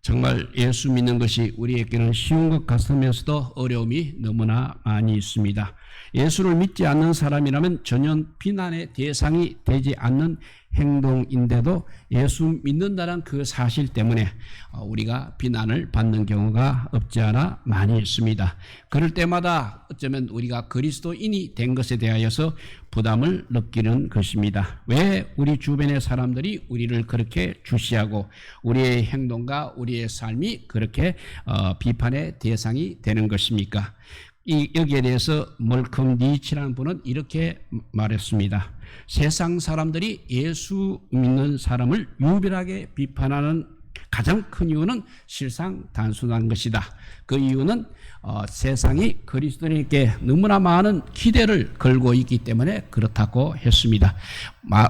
정말 예수 믿는 것이 우리에게는 쉬운 것 같으면서도 어려움이 너무나 많이 있습니다. 예수를 믿지 않는 사람이라면 전혀 비난의 대상이 되지 않는 행동인데도 예수 믿는다는 그 사실 때문에 우리가 비난을 받는 경우가 없지 않아 많이 있습니다. 그럴 때마다 어쩌면 우리가 그리스도인이 된 것에 대하여서 부담을 느끼는 것입니다. 왜 우리 주변의 사람들이 우리를 그렇게 주시하고 우리의 행동과 우리의 삶이 그렇게 비판의 대상이 되는 것입니까? 여기에 대해서 멀컴 니치라는 분은 이렇게 말했습니다. 세상 사람들이 예수 믿는 사람을 유별하게 비판하는 가장 큰 이유는 실상 단순한 것이다. 그 이유는 세상이 그리스도인에게 너무나 많은 기대를 걸고 있기 때문에 그렇다고 했습니다.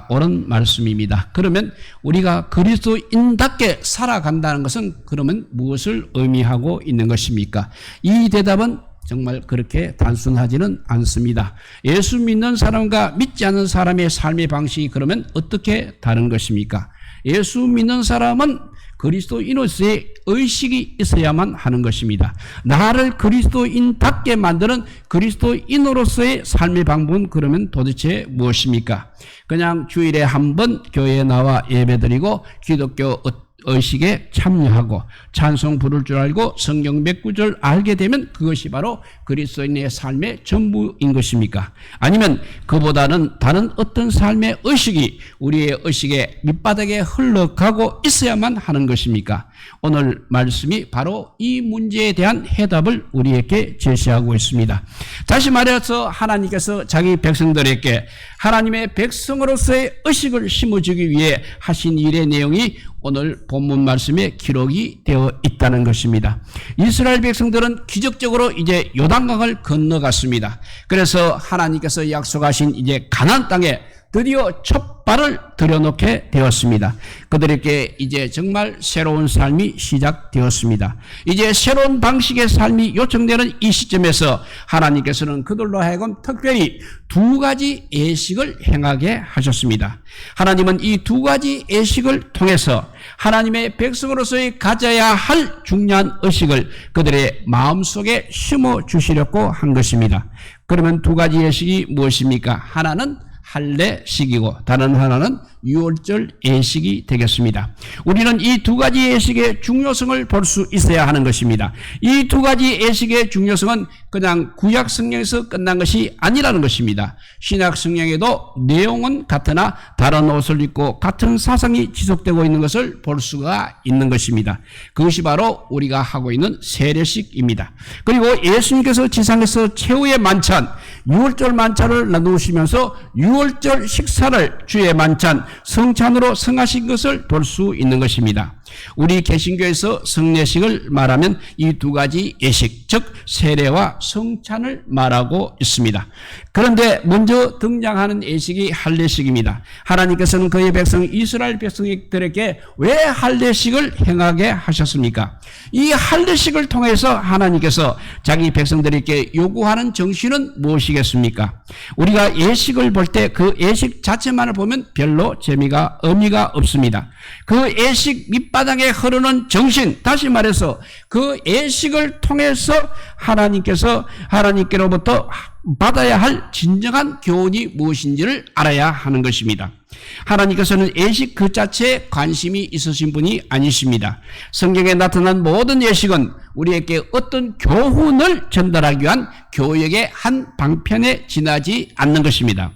옳은 말씀입니다. 그러면 우리가 그리스도인답게 살아간다는 것은 그러면 무엇을 의미하고 있는 것입니까? 이 대답은 정말 그렇게 단순하지는 않습니다. 예수 믿는 사람과 믿지 않는 사람의 삶의 방식이 그러면 어떻게 다른 것입니까? 예수 믿는 사람은 그리스도인으로서의 의식이 있어야만 하는 것입니다. 나를 그리스도인답게 만드는 그리스도인으로서의 삶의 방법은 그러면 도대체 무엇입니까? 그냥 주일에 한 번 교회에 나와 예배드리고 기독교 의식에 참여하고 찬송 부를 줄 알고 성경 몇 구절 알게 되면 그것이 바로 그리스도인의 삶의 전부인 것입니까? 아니면 그보다는 다른 어떤 삶의 의식이 우리의 의식의 밑바닥에 흘러가고 있어야만 하는 것입니까? 오늘 말씀이 바로 이 문제에 대한 해답을 우리에게 제시하고 있습니다. 다시 말해서 하나님께서 자기 백성들에게 하나님의 백성으로서의 의식을 심어주기 위해 하신 일의 내용이 오늘 본문 말씀에 기록이 되어 있다는 것입니다. 이스라엘 백성들은 기적적으로 이제 요단강을 건너갔습니다. 그래서 하나님께서 약속하신 이제 가나안 땅에 드디어 첫 발을 들여놓게 되었습니다. 그들에게 이제 정말 새로운 삶이 시작되었습니다. 이제 새로운 방식의 삶이 요청되는 이 시점에서 하나님께서는 그들로 하여금 특별히 두 가지 예식을 행하게 하셨습니다. 하나님은 이 두 가지 예식을 통해서 하나님의 백성으로서의 가져야 할 중요한 의식을 그들의 마음속에 심어주시려고 한 것입니다. 그러면 두 가지 예식이 무엇입니까? 하나는 할례식이고 다른 하나는 유월절 예식이 되겠습니다. 우리는 이 두 가지 예식의 중요성을 볼 수 있어야 하는 것입니다. 이 두 가지 예식의 중요성은 그냥 구약 성경에서 끝난 것이 아니라는 것입니다. 신약 성경에도 내용은 같으나 다른 옷을 입고 같은 사상이 지속되고 있는 것을 볼 수가 있는 것입니다. 그것이 바로 우리가 하고 있는 세례식입니다. 그리고 예수님께서 지상에서 최후의 만찬, 유월절 만찬을 나누시면서 유월절 식사를 주의 만찬, 성찬으로 성하신 것을 볼 수 있는 것입니다. 우리 개신교에서 성례식을 말하면 이 두 가지 예식, 즉 세례와 성찬을 말하고 있습니다. 그런데 먼저 등장하는 예식이 할례식입니다. 하나님께서는 그의 백성 이스라엘 백성들에게 왜 할례식을 행하게 하셨습니까? 이 할례식을 통해서 하나님께서 자기 백성들에게 요구하는 정신은 무엇이겠습니까? 우리가 예식을 볼 때 그 예식 자체만을 보면 별로 재미가 의미가 없습니다. 그 예식 밑바닥에 흐르는 정신, 다시 말해서 그 예식을 통해서 하나님께로부터 받아야 할 진정한 교훈이 무엇인지를 알아야 하는 것입니다. 하나님께서는 예식 그 자체에 관심이 있으신 분이 아니십니다. 성경에 나타난 모든 예식은 우리에게 어떤 교훈을 전달하기 위한 교육의 한 방편에 지나지 않는 것입니다.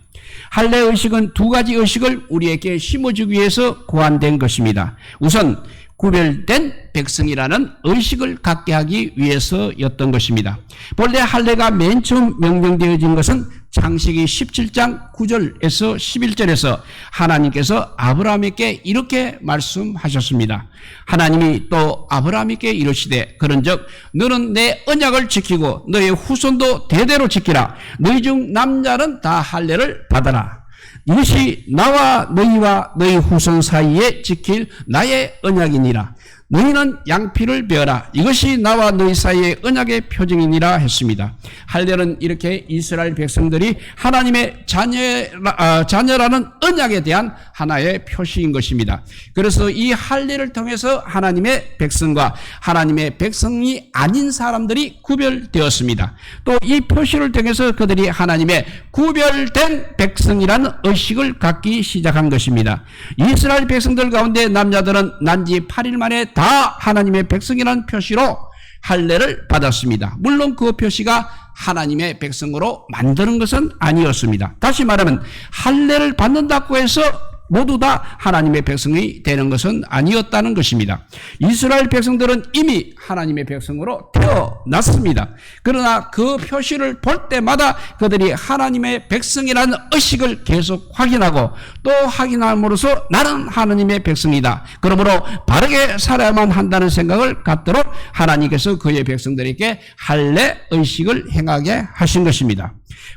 할례 의식은 두 가지 의식을 우리에게 심어주기 위해서 고안된 것입니다. 우선 구별된 백성이라는 의식을 갖게 하기 위해서였던 것입니다. 본래 할례가 맨 처음 명령되어진 것은 창세기 17장 9절에서 11절에서 하나님께서 아브라함에게 이렇게 말씀하셨습니다. 하나님이 또 아브라함에게 이르시되 그런즉 너는 내 언약을 지키고 너의 후손도 대대로 지키라. 너희 중 남자는 다 할례를 받아라. 이것이 나와 너희와 너희 후손 사이에 지킬 나의 언약이니라. 너희는 양피를 베어라. 이것이 나와 너희 사이의 언약의 표징이니라 했습니다. 할례는 이렇게 이스라엘 백성들이 하나님의 자녀라는 언약에 대한 하나의 표시인 것입니다. 그래서 이 할례를 통해서 하나님의 백성과 하나님의 백성이 아닌 사람들이 구별되었습니다. 또 이 표시를 통해서 그들이 하나님의 구별된 백성이라는 의식을 갖기 시작한 것입니다. 이스라엘 백성들 가운데 남자들은 난지 8일 만에 다 하나님의 백성이라는 표시로 할례를 받았습니다. 물론 그 표시가 하나님의 백성으로 만드는 것은 아니었습니다. 다시 말하면 할례를 받는다고 해서 모두 다 하나님의 백성이 되는 것은 아니었다는 것입니다. 이스라엘 백성들은 이미 하나님의 백성으로 태어났습니다. 그러나 그 표시를 볼 때마다 그들이 하나님의 백성이라는 의식을 계속 확인하고 또 확인함으로써 나는 하나님의 백성이다. 그러므로 바르게 살아야만 한다는 생각을 갖도록 하나님께서 그의 백성들에게 할례 의식을 행하게 하신 것입니다.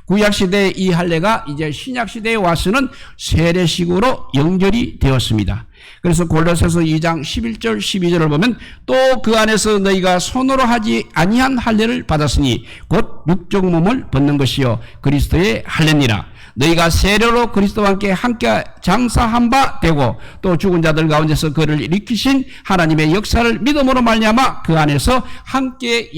구약시대의 이 할례가 이제 신약시대에 와서는 세례식으로 연결이 되었습니다. 그래서 골로새서 2장 11절 12절을 보면 또 그 안에서 너희가 손으로 하지 아니한 할례를 받았으니 곧 육적 몸을 벗는 것이요 그리스도의 할례니라. 너희가 세례로 그리스도와 함께 장사한 바 되고 또 죽은 자들 가운데서 그를 일으키신 하나님의 역사를 믿음으로 말미암아 그 안에서 함께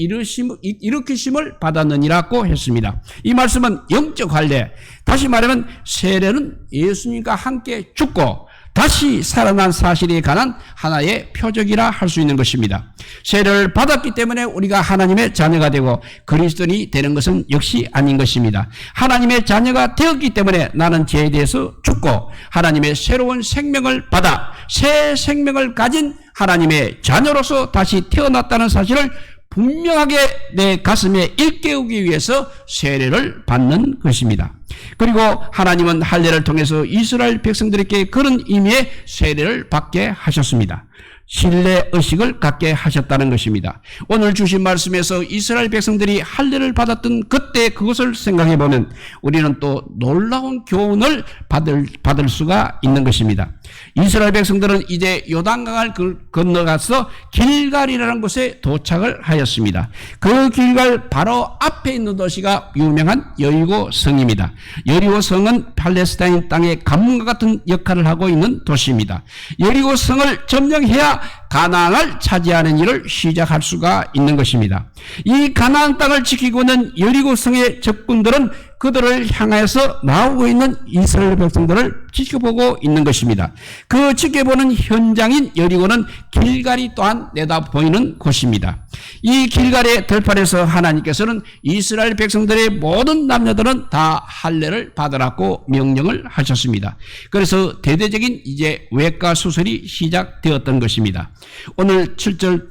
일으키심을 받았느니라고 했습니다. 이 말씀은 영적 할례, 다시 말하면 세례는 예수님과 함께 죽고 다시 살아난 사실에 관한 하나의 표적이라 할 수 있는 것입니다. 세례를 받았기 때문에 우리가 하나님의 자녀가 되고 그리스도인이 되는 것은 역시 아닌 것입니다. 하나님의 자녀가 되었기 때문에 나는 죄에 대해서 죽고 하나님의 새로운 생명을 받아 새 생명을 가진 하나님의 자녀로서 다시 태어났다는 사실을 분명하게 내 가슴에 일깨우기 위해서 세례를 받는 것입니다. 그리고 하나님은 할례를 통해서 이스라엘 백성들에게 그런 의미의 세례를 받게 하셨습니다. 신뢰 의식을 갖게 하셨다는 것입니다. 오늘 주신 말씀에서 이스라엘 백성들이 할례를 받았던 그때 그것을 생각해 보면 우리는 또 놀라운 교훈을 받을 수가 있는 것입니다. 이스라엘 백성들은 이제 요단강을 건너가서 길갈이라는 곳에 도착을 하였습니다. 그 길갈 바로 앞에 있는 도시가 유명한 여리고 성입니다. 여리고 성은 팔레스타인 땅의 가문과 같은 역할을 하고 있는 도시입니다. 여리고 성을 점령해야 가나안을 차지하는 일을 시작할 수가 있는 것입니다. 이 가나안 땅을 지키고 있는 여리고 성의 적군들은 그들을 향해서 나오고 있는 이스라엘 백성들을 지켜보고 있는 것입니다. 그 지켜보는 현장인 여리고는 길갈이 또한 내다보이는 곳입니다. 이 길갈의 들판에서 하나님께서는 이스라엘 백성들의 모든 남녀들은 다 할례를 받으라고 명령을 하셨습니다. 그래서 대대적인 이제 외과 수술이 시작되었던 것입니다. 오늘 7절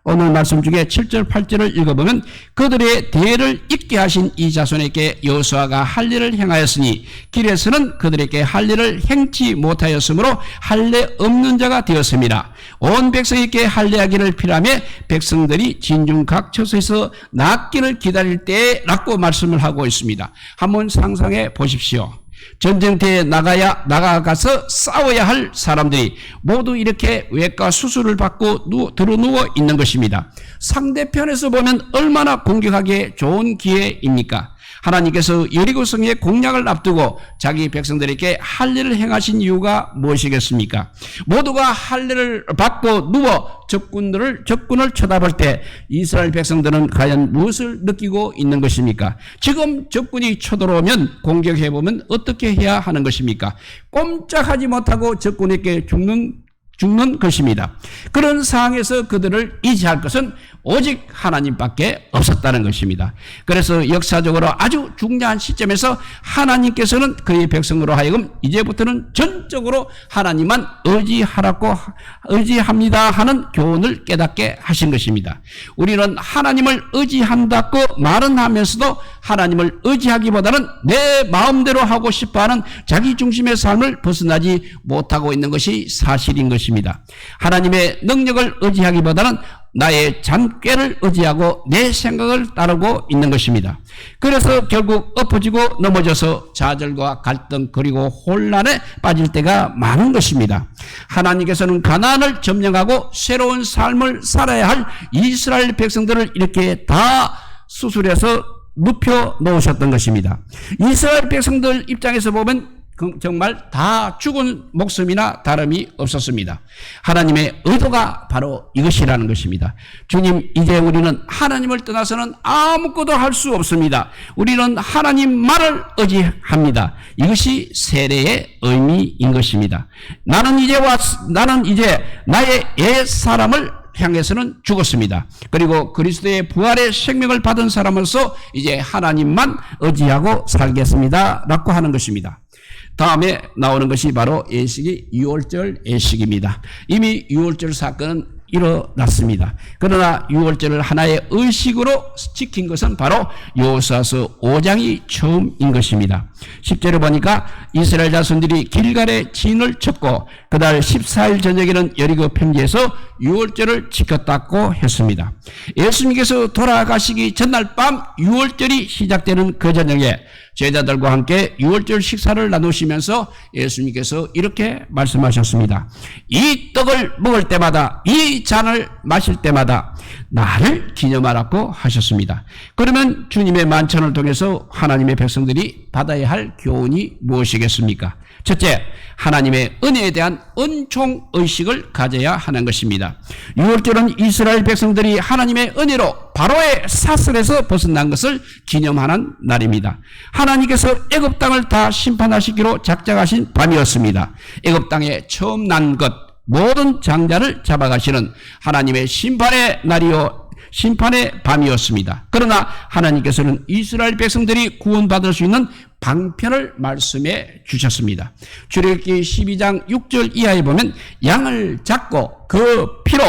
오늘 말씀 중에 7절 8절을 읽어보면 그들의 대를 잇게 하신 이 자손에게 여호수아가 할례를 행하였으니 길에서는 그들에게 할례를 행치 못하였으므로 할례 없는 자가 되었습니다. 온 백성에게 할례하기를 필요하며 백성들이 진중 각 처소에서 낫기를 기다릴 때라고 말씀을 하고 있습니다. 한번 상상해 보십시오. 전쟁터에 나가서 싸워야 할 사람들이 모두 이렇게 외과 수술을 받고 드러누워 있는 것입니다. 상대편에서 보면 얼마나 공격하기에 좋은 기회입니까? 하나님께서 여리고성의 공략을 앞두고 자기 백성들에게 할례를 행하신 이유가 무엇이겠습니까? 모두가 할례를 받고 누워 적군을 쳐다볼 때 이스라엘 백성들은 과연 무엇을 느끼고 있는 것입니까? 지금 적군이 쳐들어오면 공격해보면 어떻게 해야 하는 것입니까? 꼼짝하지 못하고 적군에게 죽는 것입니다. 그런 상황에서 그들을 의지할 것은 오직 하나님밖에 없었다는 것입니다. 그래서 역사적으로 아주 중요한 시점에서 하나님께서는 그의 백성으로 하여금 이제부터는 전적으로 하나님만 의지합니다 하는 교훈을 깨닫게 하신 것입니다. 우리는 하나님을 의지한다고 말은 하면서도 하나님을 의지하기보다는 내 마음대로 하고 싶어하는 자기 중심의 삶을 벗어나지 못하고 있는 것이 사실인 것입니다. 하나님의 능력을 의지하기보다는 나의 잔꾀를 의지하고 내 생각을 따르고 있는 것입니다. 그래서 결국 엎어지고 넘어져서 좌절과 갈등 그리고 혼란에 빠질 때가 많은 것입니다. 하나님께서는 가나안을 점령하고 새로운 삶을 살아야 할 이스라엘 백성들을 이렇게 다 수술해서 눕혀 놓으셨던 것입니다. 이스라엘 백성들 입장에서 보면 정말 다 죽은 목숨이나 다름이 없었습니다. 하나님의 의도가 바로 이것이라는 것입니다. 주님, 이제 우리는 하나님을 떠나서는 아무것도 할 수 없습니다. 우리는 하나님 말을 의지합니다. 이것이 세례의 의미인 것입니다. 나는 이제 나의 옛 사람을 향해서는 죽었습니다. 그리고 그리스도의 부활의 생명을 받은 사람으로서 이제 하나님만 의지하고 살겠습니다 라고 하는 것입니다. 다음에 나오는 것이 바로 예식이 유월절 예식입니다. 이미 유월절 사건은 일어났습니다. 그러나 유월절을 하나의 의식으로 지킨 것은 바로 여호수아서 5장이 처음인 것입니다. 10절에 보니까 이스라엘 자손들이 길갈에 진을 쳤고 그달 14일 저녁에는 여리고 평지에서 유월절을 지켰다고 했습니다. 예수님께서 돌아가시기 전날 밤 유월절이 시작되는 그 저녁에 제자들과 함께 유월절 식사를 나누시면서 예수님께서 이렇게 말씀하셨습니다. 이 떡을 먹을 때마다 이 잔을 마실 때마다 나를 기념하라고 하셨습니다. 그러면 주님의 만찬을 통해서 하나님의 백성들이 받아야 할 교훈이 무엇이겠습니까? 첫째, 하나님의 은혜에 대한 은총의식을 가져야 하는 것입니다. 유월절은 이스라엘 백성들이 하나님의 은혜로 바로의 사슬에서 벗어난 것을 기념하는 날입니다. 하나님께서 애굽 땅을 다 심판하시기로 작정하신 밤이었습니다. 애굽 땅에 처음 난 것 모든 장자를 잡아가시는 하나님의 심판의 날이요 심판의 밤이었습니다. 그러나 하나님께서는 이스라엘 백성들이 구원받을 수 있는 방편을 말씀해 주셨습니다. 출애굽기 12장 6절 이하에 보면 양을 잡고 그 피로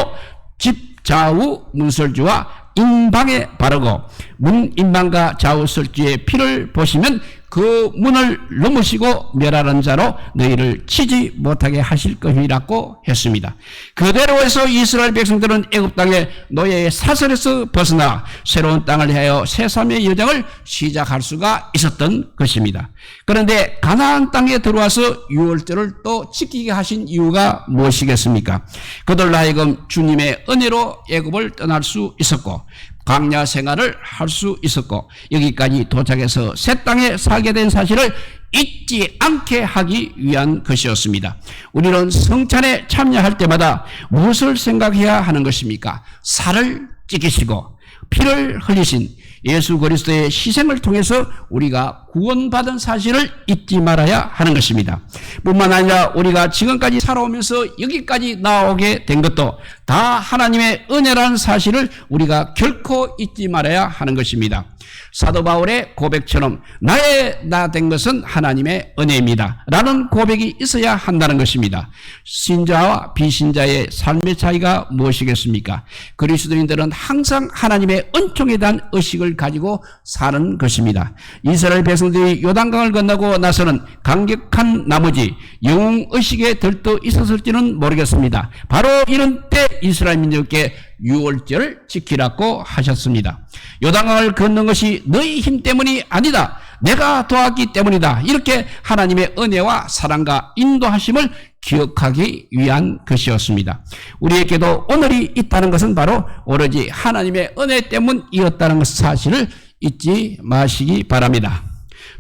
집 좌우 문설주와 인방에 바르고 문 인방과 좌우 설주의 피를 보시면 그 문을 넘으시고 멸하는 자로 너희를 치지 못하게 하실 것이라고 했습니다. 그대로 해서 이스라엘 백성들은 애굽 땅의 노예의 사슬에서 벗어나 새로운 땅을 향하여 새 삶의 여정을 시작할 수가 있었던 것입니다. 그런데 가나안 땅에 들어와서 유월절을 또 지키게 하신 이유가 무엇이겠습니까? 그들로 하여금 주님의 은혜로 애굽을 떠날 수 있었고 광야 생활을 할 수 있었고 여기까지 도착해서 새 땅에 살게 된 사실을 잊지 않게 하기 위한 것이었습니다. 우리는 성찬에 참여할 때마다 무엇을 생각해야 하는 것입니까? 살을 찢기시고 피를 흘리신 예수 그리스도의 희생을 통해서 우리가 구원받은 사실을 잊지 말아야 하는 것입니다. 뿐만 아니라 우리가 지금까지 살아오면서 여기까지 나오게 된 것도 다 하나님의 은혜라는 사실을 우리가 결코 잊지 말아야 하는 것입니다. 사도 바울의 고백처럼 나의 나 된 것은 하나님의 은혜입니다 라는 고백이 있어야 한다는 것입니다. 신자와 비신자의 삶의 차이가 무엇이겠습니까? 그리스도인들은 항상 하나님의 은총에 대한 의식을 가지고 사는 것입니다. 이스라엘 백성들이 요단강을 건너고 나서는 감격한 나머지 영웅의식에 들떠 있었을지는 모르겠습니다. 바로 이런 때 이스라엘 민족께 유월절을 지키라고 하셨습니다. 요단강을 건넌 것이 너희 힘 때문이 아니다. 내가 도왔기 때문이다. 이렇게 하나님의 은혜와 사랑과 인도하심을 기억하기 위한 것이었습니다. 우리에게도 오늘이 있다는 것은 바로 오로지 하나님의 은혜 때문이었다는 사실을 잊지 마시기 바랍니다.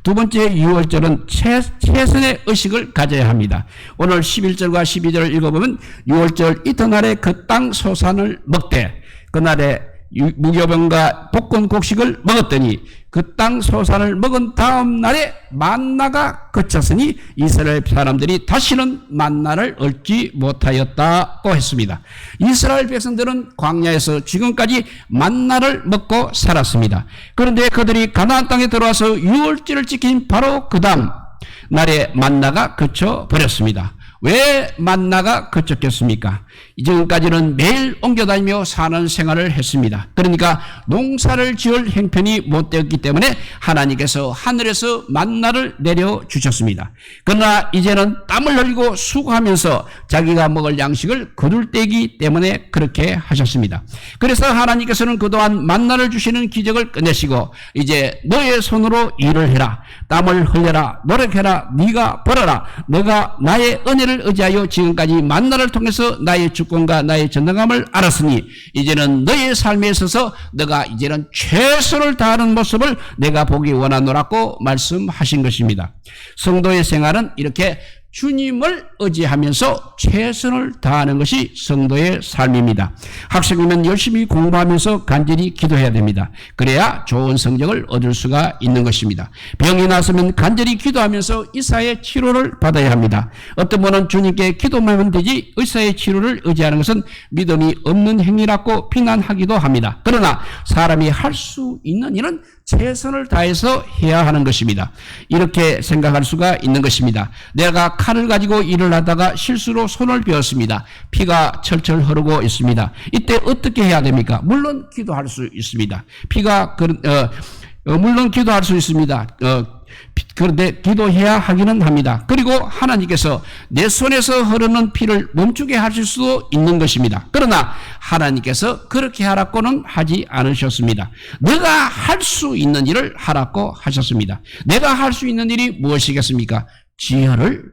두 번째 유월절은 최선의 의식을 가져야 합니다. 오늘 11절과 12절을 읽어보면 유월절 이튿날에 그 땅 소산을 먹되 그날에 무교병과 볶은 곡식을 먹었더니 그 땅 소산을 먹은 다음 날에 만나가 그쳤으니 이스라엘 사람들이 다시는 만나를 얻지 못하였다고 했습니다. 이스라엘 백성들은 광야에서 지금까지 만나를 먹고 살았습니다. 그런데 그들이 가나안 땅에 들어와서 유월절을 지킨 바로 그 다음 날에 만나가 그쳐 버렸습니다. 왜 만나가 그쳤겠습니까? 지금까지는 매일 옮겨다니며 사는 생활을 했습니다. 그러니까 농사를 지을 형편이 못 되었기 때문에 하나님께서 하늘에서 만나를 내려주셨습니다. 그러나 이제는 땀을 흘리고 수고하면서 자기가 먹을 양식을 거둘 때이기 때문에 그렇게 하셨습니다. 그래서 하나님께서는 그동안 만나를 주시는 기적을 끝내시고 이제 너의 손으로 일을 해라, 땀을 흘려라, 노력해라, 네가 벌어라, 내가 나의 은혜를 의지하여 지금까지 만나를 통해서 나의 주권과 나의 전능함을 알았으니 이제는 너의 삶에 있어서 너가 이제는 최선을 다하는 모습을 내가 보기 원하노라고 말씀하신 것입니다. 성도의 생활은 이렇게 주님을 의지하면서 최선을 다하는 것이 성도의 삶입니다. 학생이면 열심히 공부하면서 간절히 기도해야 됩니다. 그래야 좋은 성적을 얻을 수가 있는 것입니다. 병이 났으면 간절히 기도하면서 의사의 치료를 받아야 합니다. 어떤 분은 주님께 기도만 되지 의사의 치료를 의지하는 것은 믿음이 없는 행위라고 비난하기도 합니다. 그러나 사람이 할 수 있는 일은 최선을 다해서 해야 하는 것입니다. 이렇게 생각할 수가 있는 것입니다. 내가 칼을 가지고 일을 하다가 실수로 손을 베었습니다. 피가 철철 흐르고 있습니다. 이때 어떻게 해야 됩니까? 물론 기도할 수 있습니다. 물론 기도할 수 있습니다. 그런데 기도해야 하기는 합니다. 그리고 하나님께서 내 손에서 흐르는 피를 멈추게 하실 수도 있는 것입니다. 그러나 하나님께서 그렇게 하라고는 하지 않으셨습니다. 내가 할 수 있는 일을 하라고 하셨습니다. 내가 할 수 있는 일이 무엇이겠습니까?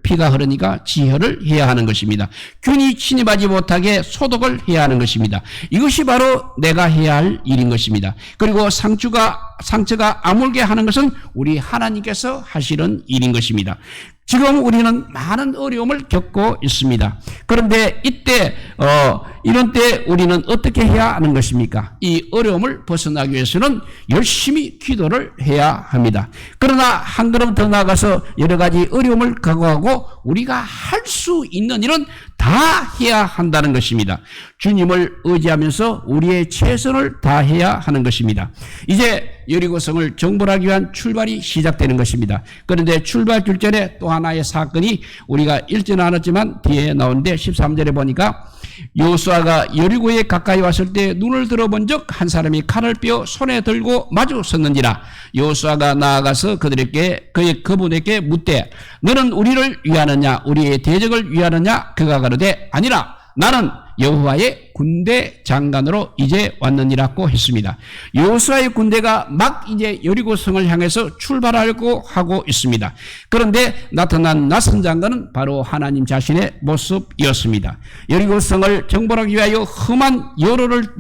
피가 흐르니까 지혈을 해야 하는 것입니다. 균이 침입하지 못하게 소독을 해야 하는 것입니다. 이것이 바로 내가 해야 할 일인 것입니다. 그리고 상처가 아물게 하는 것은 우리 하나님께서 하시는 일인 것입니다. 지금 우리는 많은 어려움을 겪고 있습니다. 그런데 이런 때 우리는 어떻게 해야 하는 것입니까? 이 어려움을 벗어나기 위해서는 열심히 기도를 해야 합니다. 그러나 한 걸음 더 나아가서 여러 가지 어려움을 각오하고 우리가 할 수 있는 일은 다 해야 한다는 것입니다. 주님을 의지하면서 우리의 최선을 다해야 하는 것입니다. 이제 여리고성을 정벌하기 위한 출발이 시작되는 것입니다. 그런데 출발 줄전에 또 하나의 사건이 우리가 읽지는 않았지만 뒤에 나오는데 13절에 보니까 여호수아가 여리고에 가까이 왔을 때 눈을 들어본 적 한 사람이 칼을 빼어 손에 들고 마주 섰는지라. 여호수아가 나아가서 그분에게 묻되 너는 우리를 위하느냐 우리의 대적을 위하느냐. 그가 가로되 아니라 나는 여호와의 군대 장관으로 이제 왔느니라고 했습니다. 여호수아의 군대가 막 이제 여리고성을 향해서 출발하려고 하고 있습니다. 그런데 나타난 낯선 장관은 바로 하나님 자신의 모습이었습니다. 여리고성을 정벌하기 위하여 험한 여로를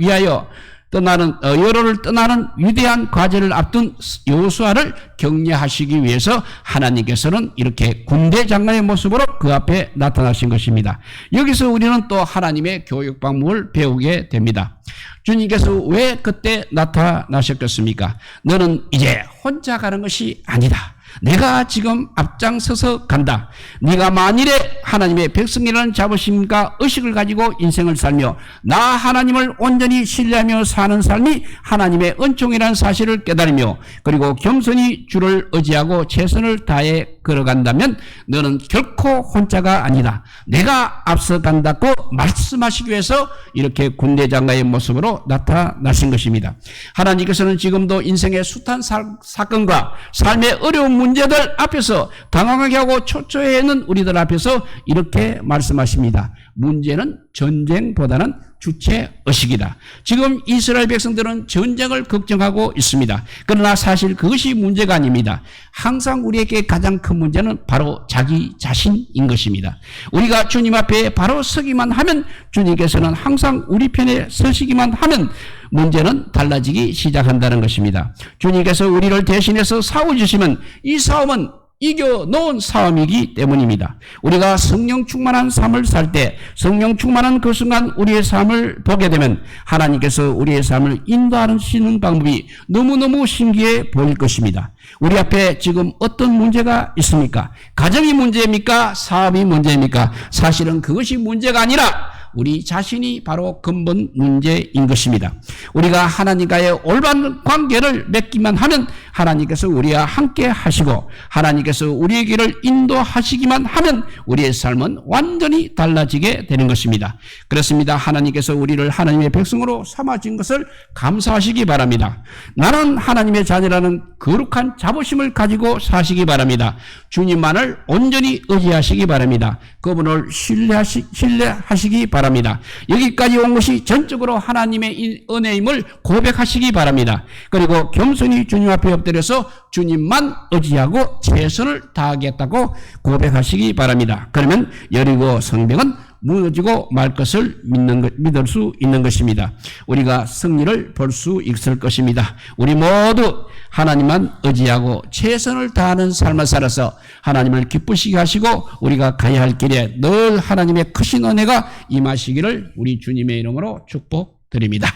떠나는 위대한 과제를 앞둔 여호수아를 격려하시기 위해서 하나님께서는 이렇게 군대 장관의 모습으로 그 앞에 나타나신 것입니다. 여기서 우리는 또 하나님의 교육 방법을 배우게 됩니다. 주님께서 왜 그때 나타나셨겠습니까? 너는 이제 혼자 가는 것이 아니다. 내가 지금 앞장서서 간다. 네가 만일에 하나님의 백성이라는 자부심과 의식을 가지고 인생을 살며 나 하나님을 온전히 신뢰하며 사는 삶이 하나님의 은총이라는 사실을 깨달으며 그리고 겸손히 주를 의지하고 최선을 다해 걸어간다면 너는 결코 혼자가 아니다. 내가 앞서간다고 말씀하시기 위해서 이렇게 군대장관의 모습으로 나타나신 것입니다. 하나님께서는 지금도 인생의 숱한 사건과 삶의 어려운 문제들 앞에서 당황하게 하고 초조해 있는 우리들 앞에서 이렇게 말씀하십니다. 문제는 전쟁보다는 주체의식이다. 지금 이스라엘 백성들은 전쟁을 걱정하고 있습니다. 그러나 사실 그것이 문제가 아닙니다. 항상 우리에게 가장 큰 문제는 바로 자기 자신인 것입니다. 우리가 주님 앞에 바로 서기만 하면 주님께서는 항상 우리 편에 서시기만 하면 문제는 달라지기 시작한다는 것입니다. 주님께서 우리를 대신해서 싸워주시면 이 싸움은 이겨놓은 싸움이기 때문입니다. 우리가 성령 충만한 삶을 살 때 성령 충만한 그 순간 우리의 삶을 보게 되면 하나님께서 우리의 삶을 인도하시는 방법이 너무너무 신기해 보일 것입니다. 우리 앞에 지금 어떤 문제가 있습니까? 가정이 문제입니까? 사업이 문제입니까? 사실은 그것이 문제가 아니라 우리 자신이 바로 근본 문제인 것입니다. 우리가 하나님과의 올바른 관계를 맺기만 하면 하나님께서 우리와 함께 하시고 하나님께서 우리의 길을 인도하시기만 하면 우리의 삶은 완전히 달라지게 되는 것입니다. 그렇습니다. 하나님께서 우리를 하나님의 백성으로 삼아진 것을 감사하시기 바랍니다. 나는 하나님의 자녀라는 거룩한 자부심을 가지고 사시기 바랍니다. 주님만을 온전히 의지하시기 바랍니다. 그분을 신뢰하시기 바랍니다. 여기까지 온 것이 전적으로 하나님의 은혜임을 고백하시기 바랍니다. 그리고 겸손히 주님 앞에 엎드려서 주님만 의지하고 최선을 다하겠다고 고백하시기 바랍니다. 그러면 여리고 성벽은 무너지고 말 것을 믿을 수 있는 것입니다. 우리가 승리를 볼 수 있을 것입니다. 우리 모두 하나님만 의지하고 최선을 다하는 삶을 살아서 하나님을 기쁘시게 하시고 우리가 가야 할 길에 늘 하나님의 크신 은혜가 임하시기를 우리 주님의 이름으로 축복드립니다.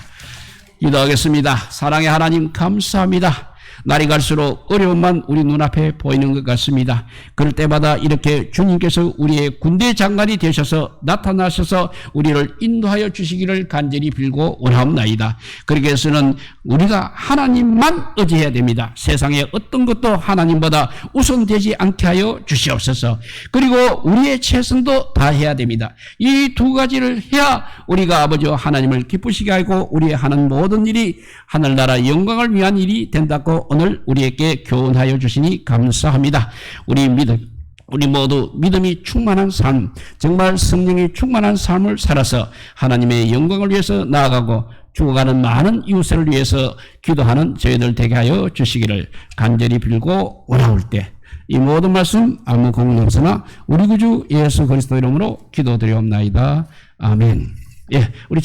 기도하겠습니다. 사랑의 하나님 감사합니다. 날이 갈수록 어려움만 우리 눈앞에 보이는 것 같습니다. 그럴 때마다 이렇게 주님께서 우리의 군대 장관이 되셔서 나타나셔서 우리를 인도하여 주시기를 간절히 빌고 원하옵나이다. 그러기 위해서는 우리가 하나님만 의지해야 됩니다. 세상의 어떤 것도 하나님보다 우선되지 않게 하여 주시옵소서. 그리고 우리의 최선도 다해야 됩니다. 이 두 가지를 해야 우리가 아버지와 하나님을 기쁘시게 하고 우리의 하는 모든 일이 하늘나라 영광을 위한 일이 된다고 오늘 우리에게 교훈하여 주시니 감사합니다. 우리 모두 믿음이 충만한 삶, 정말 성령이 충만한 삶을 살아서 하나님의 영광을 위해서 나아가고 죽어가는 많은 이웃을 위해서 기도하는 저희들 되게 하여 주시기를 간절히 빌고 원하올 때 이 모든 말씀 아무 공은 없으나 우리 구주 예수 그리스도 이름으로 기도드리옵나이다. 아멘. 예, 우리